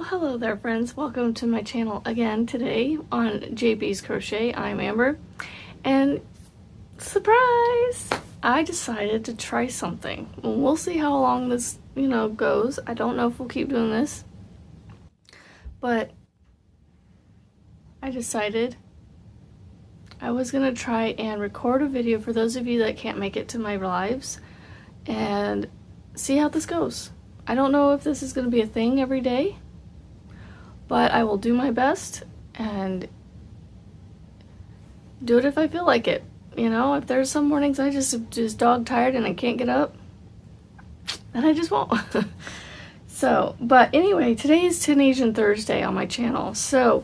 Hello there friends, welcome to my channel again today on JB's Crochet. I'm Amber, and surprise! I decided to try something. We'll see how long this, goes. I don't know if we'll keep doing this, but I decided I was gonna try and record a video for those of you that can't make it to my lives and see how this goes. I don't know if this is gonna be a thing every day, but I will do my best and do it if I feel like it. If there's some mornings I just dog tired and I can't get up, then I just won't. But anyway, today is Tunisian Thursday on my channel, so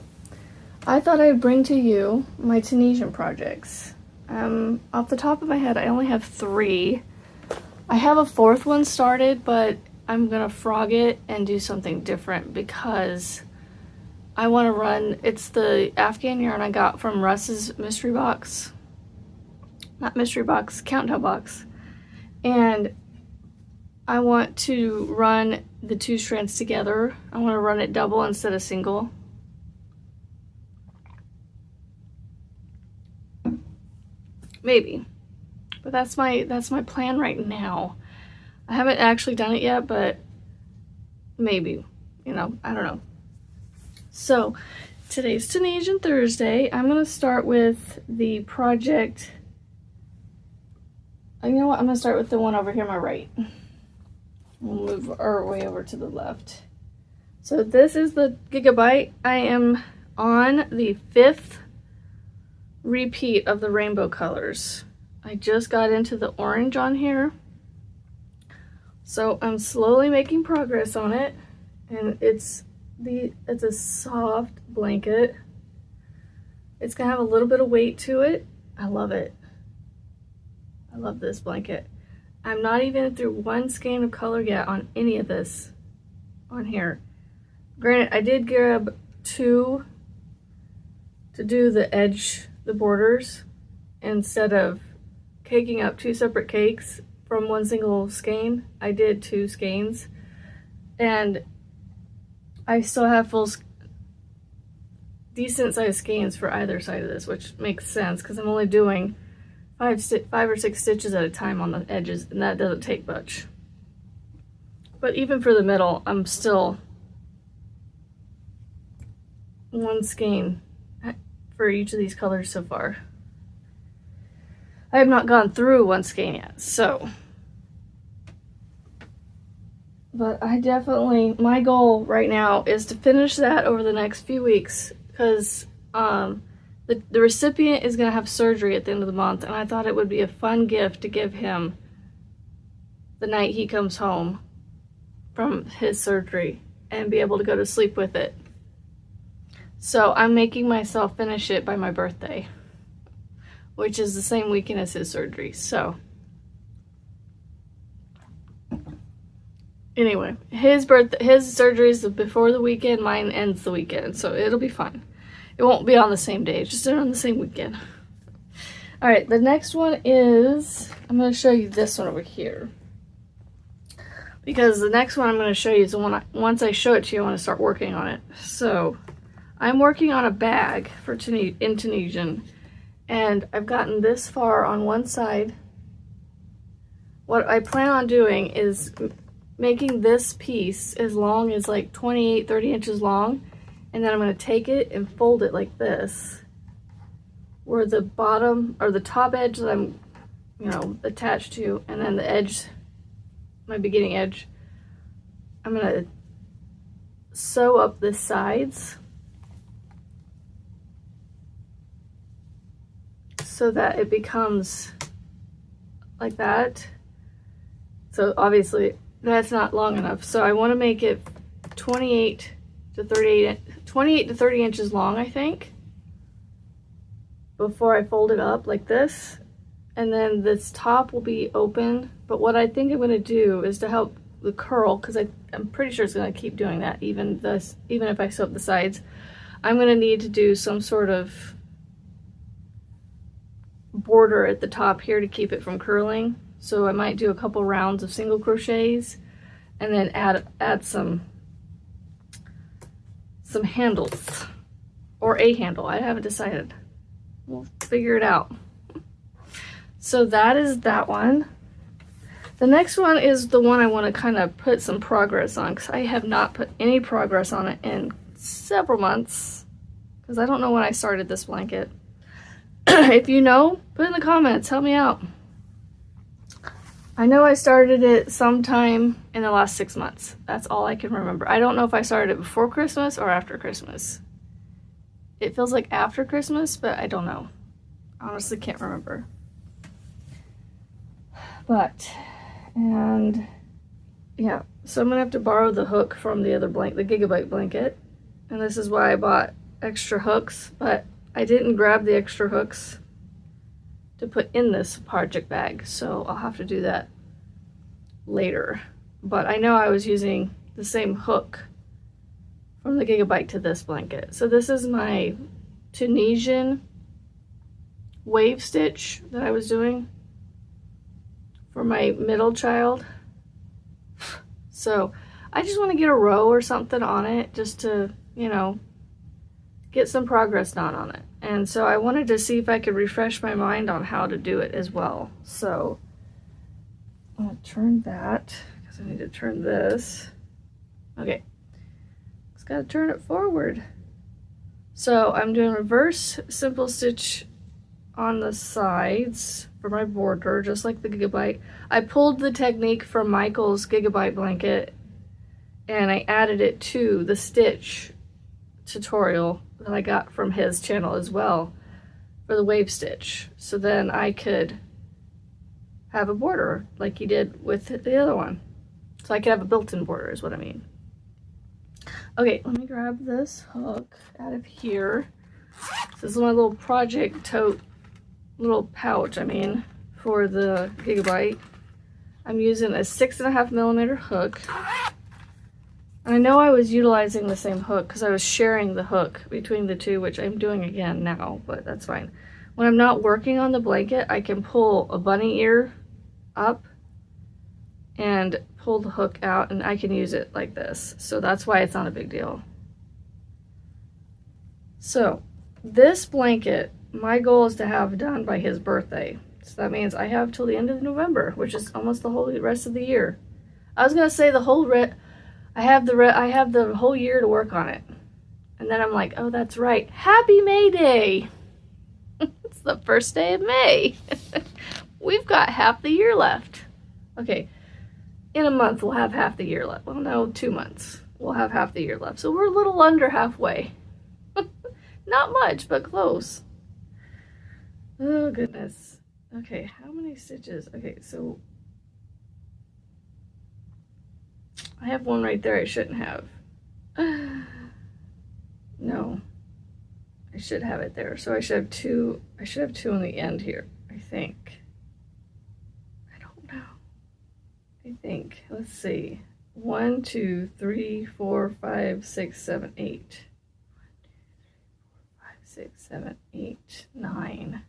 I thought I'd bring to you my Tunisian projects. Off the top of my head, I only have 3. I have a 4th one started, but I'm gonna frog it and do something different because I want to run, it's the Afghan yarn I got from Russ's mystery box, not mystery box, countdown box, and I want to run the 2 strands together. I want to run it double instead of single. Maybe, but that's my plan right now. I haven't actually done it yet, but maybe, I don't know. So today's Tunisian Thursday. I'm going to start with the project. You know what? I'm going to start with the one over here on my right. We'll move our way over to the left. So this is the Gigabyte. I am on the 5th repeat of the rainbow colors. I just got into the orange on here. So I'm slowly making progress on it, and it's a soft blanket. It's gonna have a little bit of weight to it. I love it. I love this blanket. I'm not even through 1 skein of color yet on any of this on here. Granted, I did grab 2 to do the edge, the borders, instead of caking up 2 separate cakes from 1 single skein. I did 2 skeins, and I still have decent sized skeins for either side of this, which makes sense because I'm only doing 5 or 6 stitches at a time on the edges, and that doesn't take much. But even for the middle, I'm still 1 skein for each of these colors so far. I have not gone through 1 skein yet, so. But I definitely, my goal right now is to finish that over the next few weeks, because the recipient is going to have surgery at the end of the month, and I thought it would be a fun gift to give him the night he comes home from his surgery and be able to go to sleep with it. So I'm making myself finish it by my birthday, which is the same weekend as his surgery. So anyway, his surgery is before the weekend, mine ends the weekend, so it'll be fun. It won't be on the same day, it's just on the same weekend. All right, the next one is, I'm going to show you this one over here, because the next one I'm going to show you is the one, once I show it to you, I want to start working on it. So I'm working on a bag for in Tunisian, and I've gotten this far on one side. What I plan on doing is making this piece as long as like 28-30 inches long, and then I'm going to take it and fold it like this, where the bottom or the top edge that I'm attached to, and then the edge, my beginning edge, I'm going to sew up the sides so that it becomes like that. So obviously that's not long enough, so I want to make it 28 to 30 inches long, I think, before I fold it up like this. And then this top will be open, but what I think I'm going to do is to help the curl, because I'm pretty sure it's going to keep doing that even if I sew up the sides, I'm going to need to do some sort of border at the top here to keep it from curling. So I might do a couple rounds of single crochets and then add some some handles, or a handle. I haven't decided. We'll figure it out. So that is that one. The next one is the one I want to kind of put some progress on, because I have not put any progress on it in several months, because I don't know when I started this blanket. If you know, put in the comments, help me out. I know I started it sometime in the last 6 months. That's all I can remember. I don't know if I started it before Christmas or after Christmas. It feels like after Christmas, but I don't know. Honestly, can't remember. But, and yeah, so I'm gonna have to borrow the hook from the other the Gigabyte blanket. And this is why I bought extra hooks, but I didn't grab the extra hooks to put in this project bag, so I'll have to do that later. But I know I was using the same hook from the Gigabyte to this blanket. So this is my Tunisian wave stitch that I was doing for my middle child. So I just want to get a row or something on it, just to, you know, get some progress done on it. And so I wanted to see if I could refresh my mind on how to do it as well. So I'm gonna turn that, because I need to turn this. Okay, just gotta turn it forward. So I'm doing reverse simple stitch on the sides for my border, just like the Gigabyte. I pulled the technique from Michael's Gigabyte blanket and I added it to the stitch tutorial that I got from his channel as well for the wave stitch. So then I could have a border like he did with the other one. So I could have a built-in border is what I mean. Okay, let me grab this hook out of here. This is my little project tote, little pouch, I mean, for the Gigabyte. I'm using a 6.5mm hook. I know I was utilizing the same hook because I was sharing the hook between the two, which I'm doing again now, but that's fine. When I'm not working on the blanket, I can pull a bunny ear up and pull the hook out, and I can use it like this. So that's why it's not a big deal. So this blanket, my goal is to have done by his birthday. So that means I have till the end of November, which is almost the whole rest of the year. I was gonna say the whole I have the whole year to work on it. And then I'm like, oh, that's right. Happy May Day. It's the first day of May. We've got half the year left. Okay, in a month we'll have half the year left. Well, no, 2 months. We'll have half the year left. So we're a little under halfway. Not much, but close. Oh, goodness. Okay, how many stitches? Okay, so I have one right there I shouldn't have. No, I should have it there. So I should have two. I should have two on the end here, I think. I don't know. I think. Let's see. 1, 2, 3, 4, 5, 6, 7, 8. 1, 2, 3, 4, 5, 6, 7, 8, 9.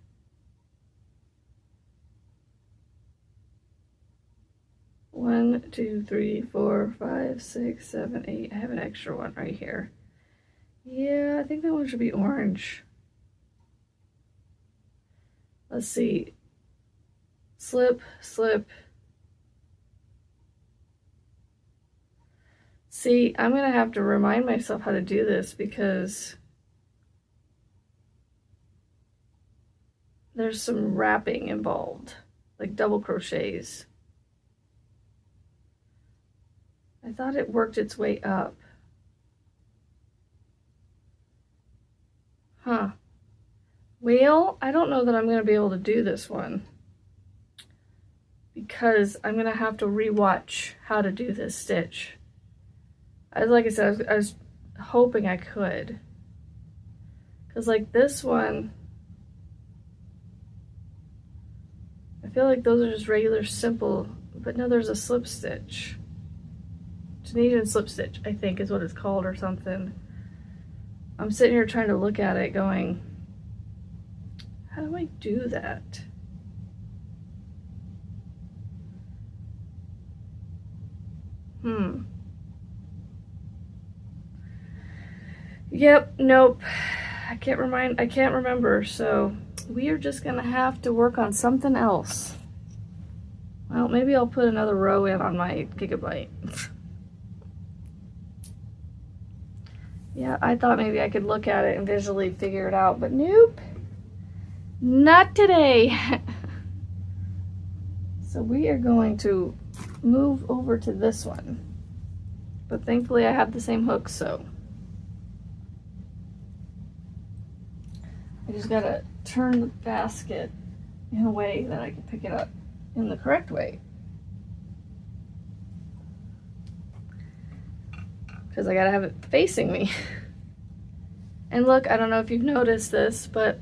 1, 2, 3, 4, 5, 6, 7, 8. I have an extra one right here. Yeah, I think that one should be orange. Let's see. Slip, slip. See, I'm gonna have to remind myself how to do this because there's some wrapping involved, like double crochets. I thought it worked its way up. Huh. Well, I don't know that I'm going to be able to do this one because I'm going to have to rewatch how to do this stitch. Like I said, I was hoping I could. Because like this one, I feel like those are just regular simple, but no, there's a slip stitch. Tunisian slip stitch, I think is what it's called or something. I'm sitting here trying to look at it going, how do I do that? Yep, nope. I can't remember, so we are just gonna have to work on something else. Well, maybe I'll put another row in on my gigabyte. Yeah, I thought maybe I could look at it and visually figure it out, but nope. Not today. So we are going to move over to this one. But thankfully I have the same hook, so I just gotta turn the basket in a way that I can pick it up in the correct way. Because I gotta have it facing me. And look, I don't know if you've noticed this, but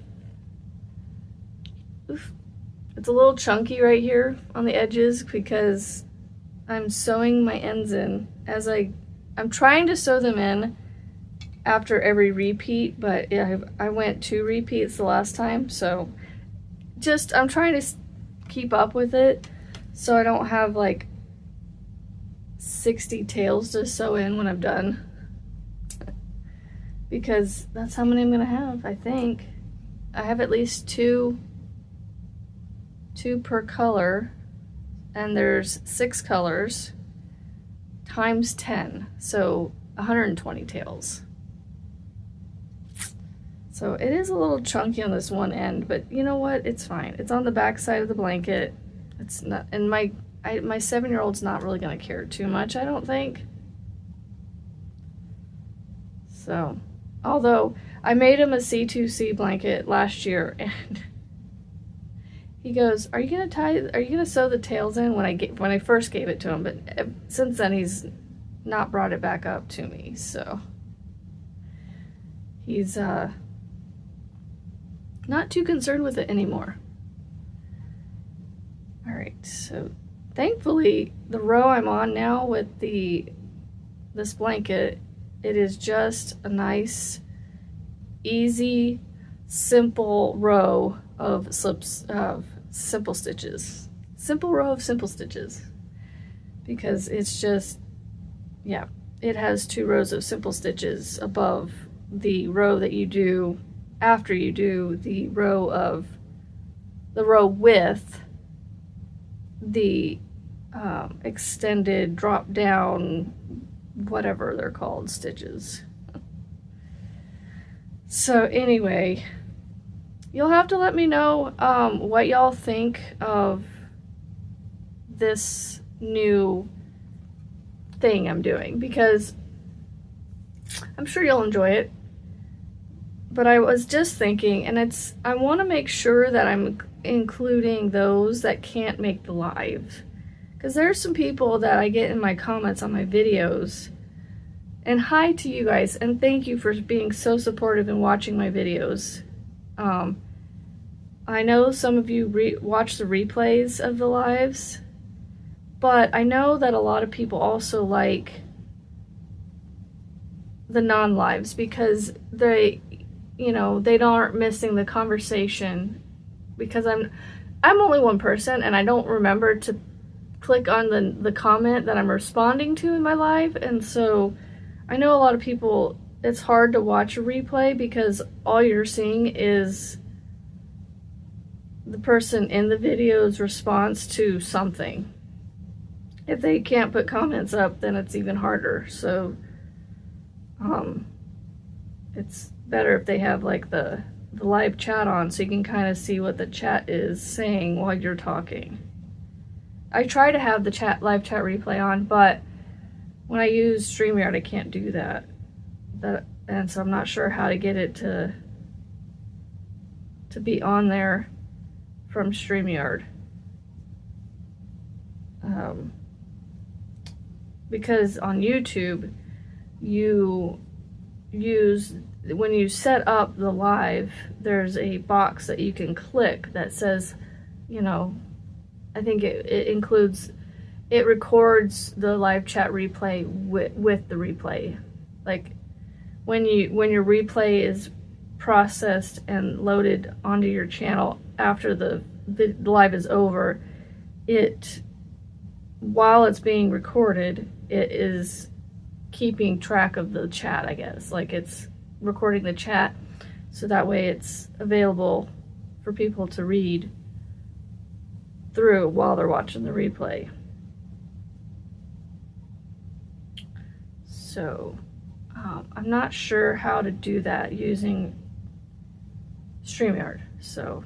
it's a little chunky right here on the edges because I'm sewing my ends in as I'm trying to sew them in after every repeat, but yeah, I went 2 repeats the last time, so just I'm trying to keep up with it so I don't have like 60 tails to sew in when I'm done, because that's how many I'm gonna have. I think I have at least two per color, and there's 6 colors times 10, so 120 tails. So it is a little chunky on this one end, but you know what? It's fine. It's on the back side of the blanket. It's not, and my 7-year-old's not really gonna care too much, I don't think. So, although I made him a C2C blanket last year, and he goes, "Are you gonna sew the tails in?" when I first gave it to him, but since then he's not brought it back up to me, so he's not too concerned with it anymore. All right, so thankfully the row I'm on now with this blanket, it is just a nice, easy, simple row of simple stitches. Simple row of simple stitches. Because it's just, yeah, it has 2 rows of simple stitches above the row that you do after you do the row with the extended drop down, whatever they're called, stitches. So anyway, you'll have to let me know what y'all think of this new thing I'm doing, because I'm sure you'll enjoy it. But I was just thinking, and I want to make sure that I'm including those that can't make the live, because there's some people that I get in my comments on my videos, and hi to you guys, and thank you for being so supportive and watching my videos. I know some of you watch the replays of the lives, but I know that a lot of people also like the non-lives because they aren't missing the conversation, because I'm only one person and I don't remember to click on the comment that I'm responding to in my live, and so I know a lot of people, it's hard to watch a replay because all you're seeing is the person in the video's response to something. If they can't put comments up, then it's even harder. So it's better if they have like the live chat on, so you can kind of see what the chat is saying while you're talking. I try to have the live chat replay on, but when I use StreamYard I can't do that. And so I'm not sure how to get it to be on there from StreamYard. Because on YouTube, when you set up the live, there's a box that you can click that says, I think it records the live chat replay with the replay. Like when your replay is processed and loaded onto your channel after the live is over, while it's being recorded, it is keeping track of the chat, I guess. Like it's recording the chat, so that way it's available for people to read through while they're watching the replay. So I'm not sure how to do that using StreamYard. So,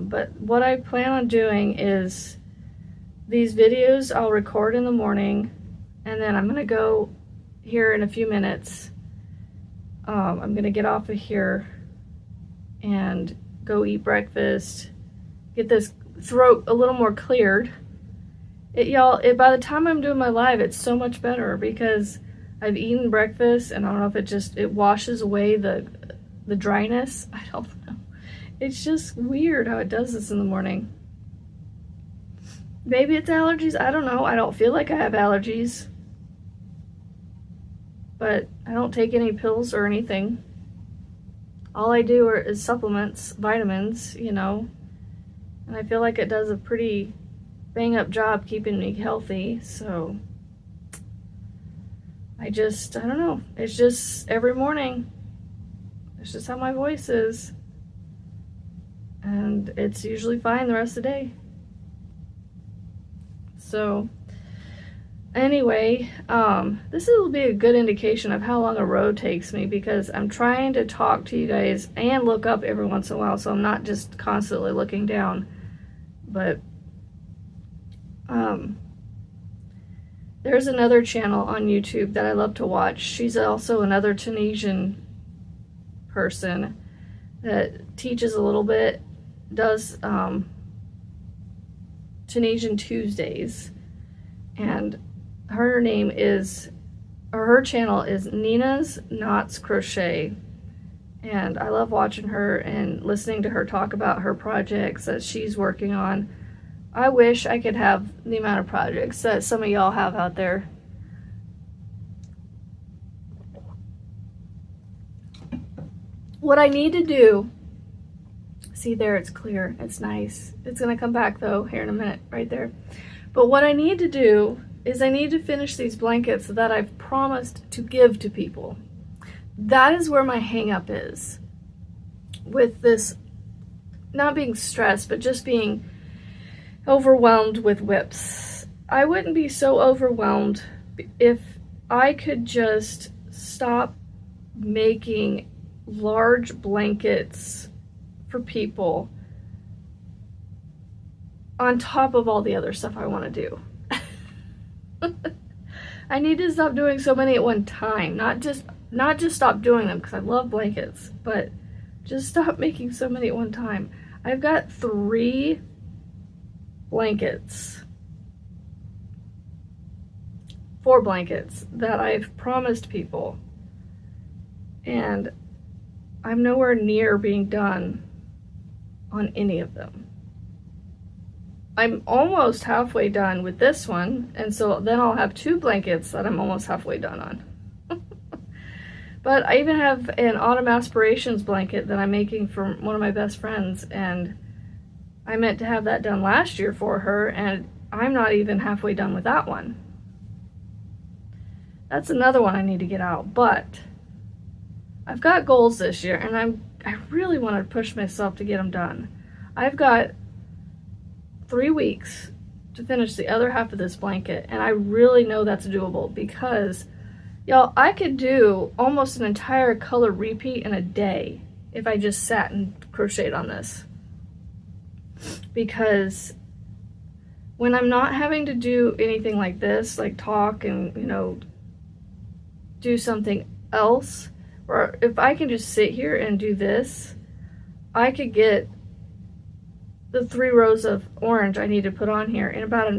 but what I plan on doing is these videos I'll record in the morning, and then I'm gonna go here in a few minutes. I'm gonna get off of here and go eat breakfast, get this throat a little more cleared. Y'all, by the time I'm doing my live, it's so much better because I've eaten breakfast, and I don't know if it washes away the dryness. I don't know. It's just weird how it does this in the morning. Maybe it's allergies. I don't know. I don't feel like I have allergies. But I don't take any pills or anything. All I do is supplements, vitamins, you know. And I feel like it does a pretty bang-up job keeping me healthy. So I don't know. It's just every morning. It's just how my voice is. And it's usually fine the rest of the day. So anyway, this will be a good indication of how long a road takes me, because I'm trying to talk to you guys and look up every once in a while, so I'm not just constantly looking down. But there's another channel on YouTube that I love to watch. She's also another Tunisian person that teaches a little bit, does Tunisian Tuesdays, and her channel is Nina's Knots Crochet, and I love watching her and listening to her talk about her projects that she's working on. I wish I could have the amount of projects that some of y'all have out there. What I need to do, see there, it's clear, it's nice. It's gonna come back though here in a minute, right there. But what I need to do is I need to finish these blankets that I've promised to give to people. That is where my hang up is with this, not being stressed, but just being overwhelmed with whips. I wouldn't be so overwhelmed if I could just stop making large blankets for people on top of all the other stuff I want to do. I need to stop doing so many at one time, not just stop doing them because I love blankets, but just stop making so many at one time. I've got 3 blankets, 4 blankets that I've promised people, and I'm nowhere near being done on any of them. I'm almost halfway done with this one, and so then I'll have 2 blankets that I'm almost halfway done on. But I even have an Autumn Aspirations blanket that I'm making for one of my best friends, and I meant to have that done last year for her, and I'm not even halfway done with that one. That's another one I need to get out, but I've got goals this year, and I really want to push myself to get them done. I've got 3 weeks to finish the other half of this blanket, and I really know that's doable because, y'all, I could do almost an entire color repeat in a day if I just sat and crocheted on this. Because when I'm not having to do anything like this, like talk and, you know, do something else, or if I can just sit here and do this, I could get the 3 rows of orange I need to put on here in about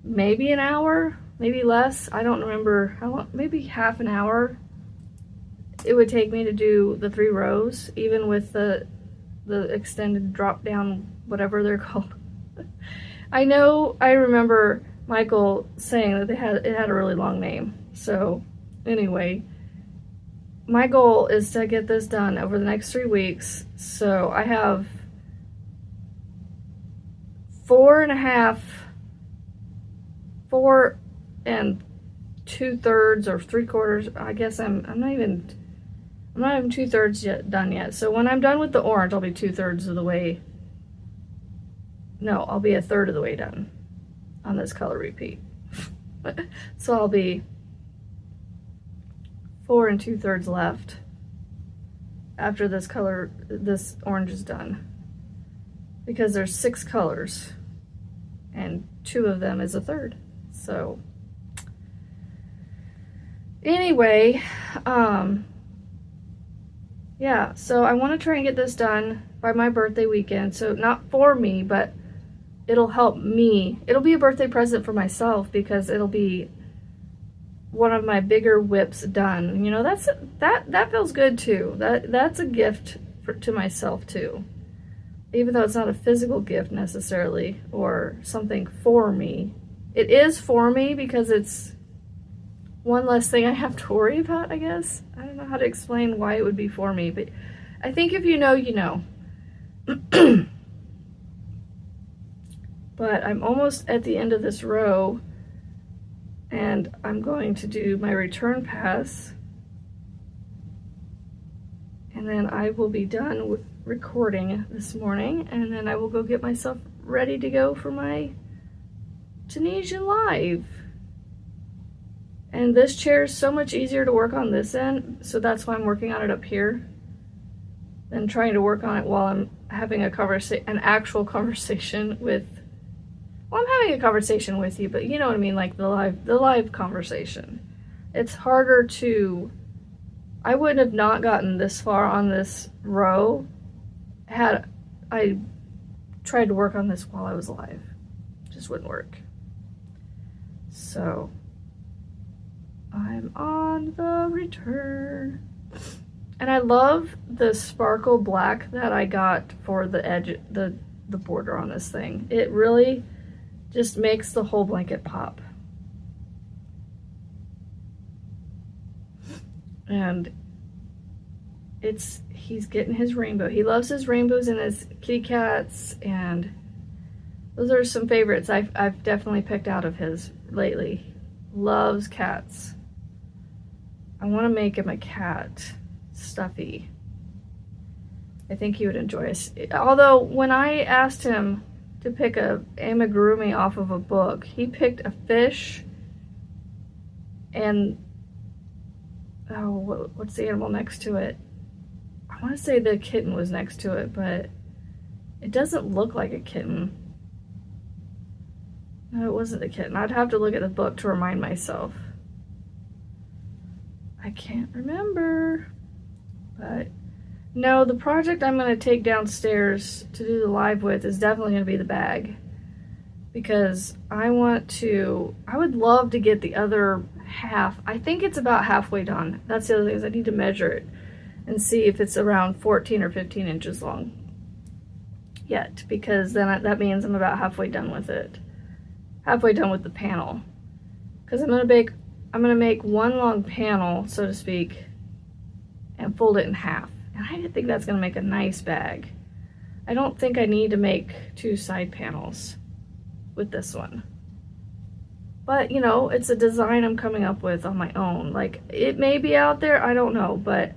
maybe an hour, maybe less. I don't remember how long, maybe half an hour it would take me to do the 3 rows, even with the extended drop down, whatever they're called. I remember Michael saying that it had a really long name. So anyway, my goal is to get this done over the next 3 weeks. So I have 4 and 2/3 or 3/4. I guess I'm not even 2/3 yet done yet. So when I'm done with the orange, I'll be 2/3 of the way. No, I'll be 1/3 of the way done on this color repeat. So I'll be 4 2/3 left after this orange is done, because there's 6 colors and 2 of them is 1/3. So anyway, yeah, so I want to try and get this done by my birthday weekend. So not for me, but it'll help me. It'll be a birthday present for myself, because it'll be one of my bigger whips done. You know, that feels good too. That's a gift to myself too. Even though it's not a physical gift necessarily, or something for me. It is for me because it's one less thing I have to worry about, I guess. I don't know how to explain why it would be for me, but I think if you know, you know. But I'm almost at the end of this row, and I'm going to do my return pass, and then I will be done with recording this morning, and then I will go get myself ready to go for my Tunisian live. And this chair is so much easier to work on this end, so that's why I'm working on it up here than trying to work on it while I'm having an actual conversation with. Well, I'm having a conversation with you, but you know what I mean, like the live conversation. It's harder to. I wouldn't have not gotten this far on this row had I tried to work on this while I was live. It just wouldn't work. So I'm on the return. And I love the sparkle black that I got for the edge, the border on this thing. It really just makes the whole blanket pop. And he's getting his rainbow. He loves his rainbows and his kitty cats, and those are some favorites I've definitely picked out of his lately. Loves cats. I want to make him a cat stuffy. I think he would enjoy it. Although when I asked him to pick a amigurumi off of a book, he picked a fish and what's the animal next to it? I want to say the kitten was next to it, but it doesn't look like a kitten. No, it wasn't a kitten. I'd have to look at the book to remind myself. I can't remember. But no, the project I'm going to take downstairs to do the live with is definitely going to be the bag. Because I would love to get the other half. I think it's about halfway done. That's the other thing, is I need to measure it and see if it's around 14 or 15 inches long yet, because then that means I'm about halfway done with it. Halfway done with the panel. Because I'm going to make one long panel, so to speak, and fold it in half. And I think that's going to make a nice bag. I don't think I need to make 2 side panels with this one. But, you know, it's a design I'm coming up with on my own. Like, it may be out there, I don't know, but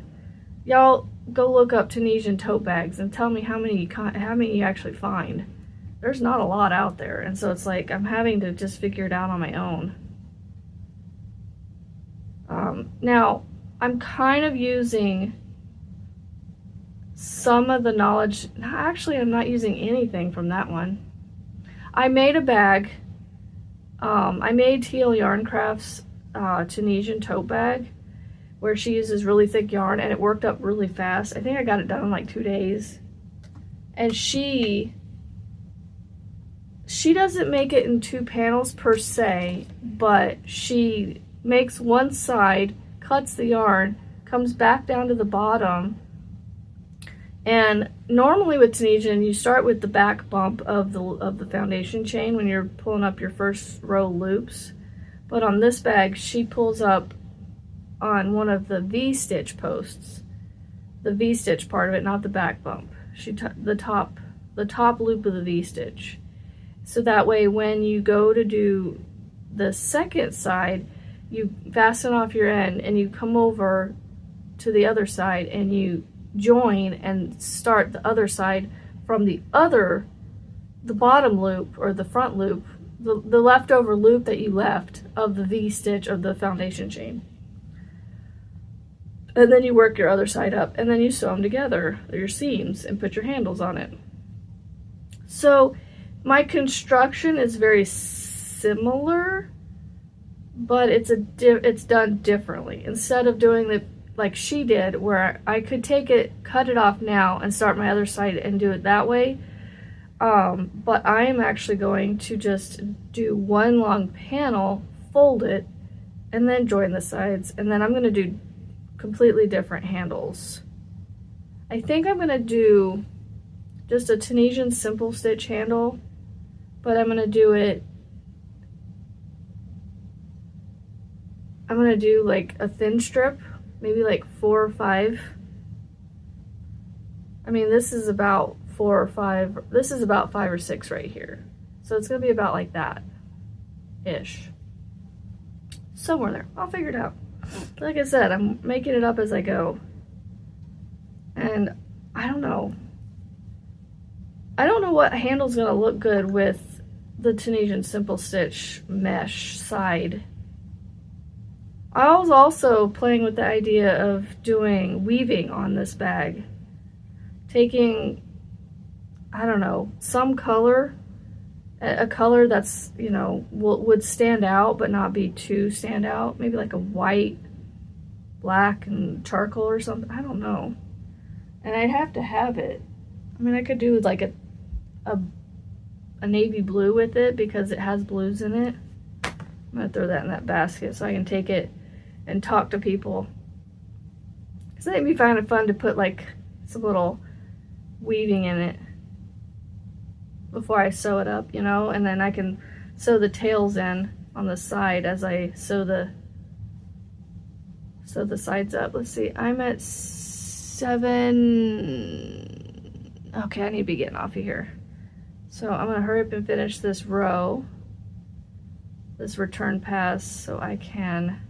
y'all go look up Tunisian tote bags and tell me how many you actually find. There's not a lot out there, and so it's like I'm having to just figure it out on my own. Now, I'm kind of using some of the knowledge. No, actually, I'm not using anything from that one. I made a bag. I made Teal Yarn Crafts Tunisian tote bag, where she uses really thick yarn, and it worked up really fast. I think I got it done in like 2 days. And she doesn't make it in 2 panels per se, but she makes one side, cuts the yarn, comes back down to the bottom. And normally with Tunisian, you start with the back bump of the foundation chain when you're pulling up your first row loops. But on this bag, she pulls up on one of the V-stitch posts. The V-stitch part of it, not the back bump. The top loop of the V-stitch. So that way when you go to do the second side, you fasten off your end and you come over to the other side and you join and start the other side from the bottom loop or the front loop, the leftover loop that you left of the V-stitch of the foundation chain. And then you work your other side up and then you sew them together, your seams, and put your handles on it. So my construction is very similar, but it's done differently. Instead of doing the like she did, where I could take it, cut it off now and start my other side and do it that way. But I am actually going to just do one long panel, fold it, and then join the sides. And then I'm going to do completely different handles. I think I'm going to do just a Tunisian simple stitch handle, but I'm going to do it, I'm going to do like a thin strip, maybe like 4 or 5. I mean, this is about 4 or 5, this is about 5 or 6 right here. So it's going to be about like that-ish. Somewhere there. I'll figure it out. Like I said, I'm making it up as I go. And I don't know. I don't know what handle's going to look good with the Tunisian simple stitch mesh side. I was also playing with the idea of doing weaving on this bag. Taking, I don't know, some color, a color that's, you know, would stand out but not be too stand out. Maybe like a white, black, and charcoal or something. I don't know. And I'd have to have it. I mean, I could do like a navy blue with it because it has blues in it. I'm gonna throw that in that basket so I can take it and talk to people. Because it'd be kind of fun to put like some little weaving in it before I sew it up, you know, and then I can sew the tails in on the side as I sew the sides up. Let's see, I'm at 7. Okay, I need to be getting off of here. So I'm gonna hurry up and finish this row, this return pass, so I can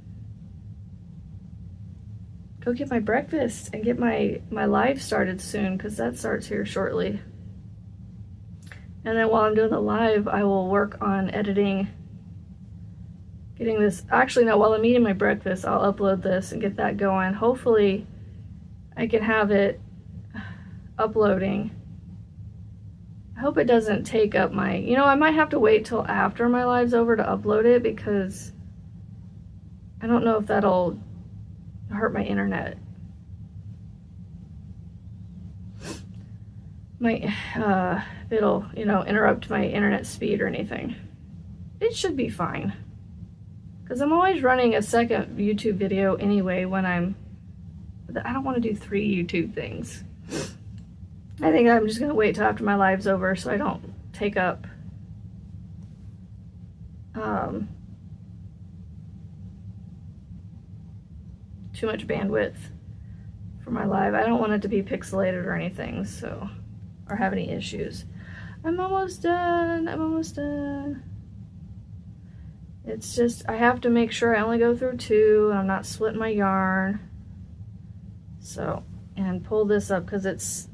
go get my breakfast and get my live started soon, because that starts here shortly. And then while I'm doing the live, I will work on editing, getting this, actually no, while I'm eating my breakfast, I'll upload this and get that going. Hopefully I can have it uploading. I hope it doesn't take up my, you know, I might have to wait till after my live's over to upload it, because I don't know if that'll hurt my internet. It'll, you know, interrupt my internet speed or anything. It should be fine, because I'm always running a second YouTube video anyway when I don't want to do 3 YouTube things. I think I'm just going to wait till after my live's over so I don't take up too much bandwidth for my live. I don't want it to be pixelated or anything, so, or have any issues. I'm almost done. I'm almost done. It's just, I have to make sure I only go through 2 and I'm not splitting my yarn. So, and pull this up because it's,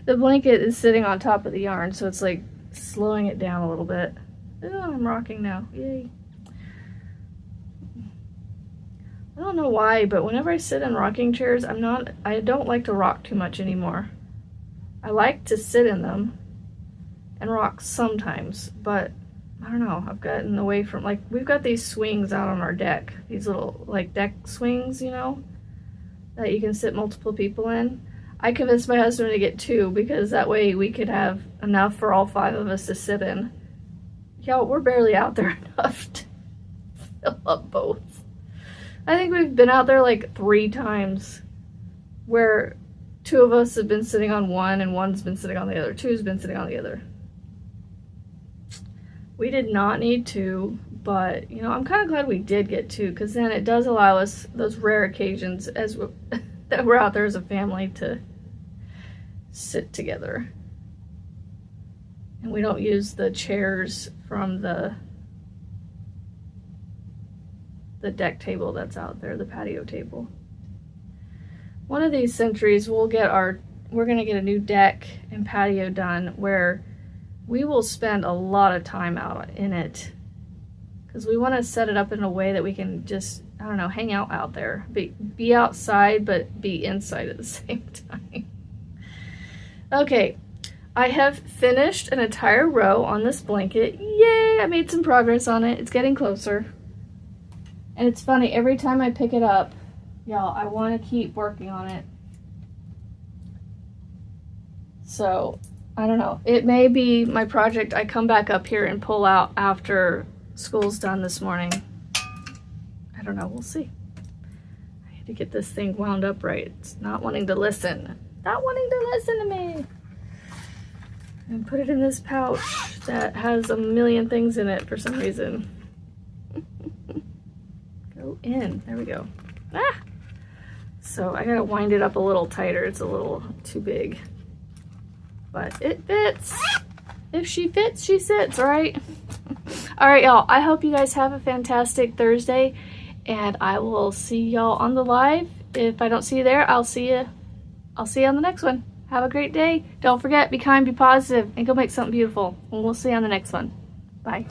the blanket is sitting on top of the yarn, so it's like slowing it down a little bit. Oh, I'm rocking now. Yay. I don't know why, but whenever I sit in rocking chairs, I don't like to rock too much anymore. I like to sit in them and rock sometimes, but I don't know, I've gotten away from, like, we've got these swings out on our deck, these little, like, deck swings, you know, that you can sit multiple people in. I convinced my husband to get 2, because that way we could have enough for all 5 of us to sit in. Yeah, we're barely out there enough to fill up both. I think we've been out there like 3 times where 2 of us have been sitting on one and one's been sitting on the other. 2's been sitting on the other. We did not need 2, but, you know, I'm kind of glad we did get 2, because then it does allow us those rare occasions as that we're out there as a family to sit together. And we don't use the chairs from the the deck table that's out there, the patio table. One of these centuries we're gonna get a new deck and patio done where we will spend a lot of time out in it, because we want to set it up in a way that we can just, I don't know, hang out there, be outside but be inside at the same time. Okay, I have finished an entire row on this blanket. Yay, I made some progress on it. It's getting closer. And it's funny, every time I pick it up, y'all, I want to keep working on it. So, I don't know. It may be my project I come back up here and pull out after school's done this morning. I don't know. We'll see. I had to get this thing wound up right. It's not wanting to listen. Not wanting to listen to me. And put it in this pouch that has a million things in it for some reason. Go in. There we go. Ah! So I gotta wind it up a little tighter. It's a little too big. But it fits. If she fits, she sits, right? All right, y'all. I hope you guys have a fantastic Thursday, and I will see y'all on the live. If I don't see you there, I'll see you on the next one. Have a great day. Don't forget, be kind, be positive, and go make something beautiful. And we'll see you on the next one. Bye.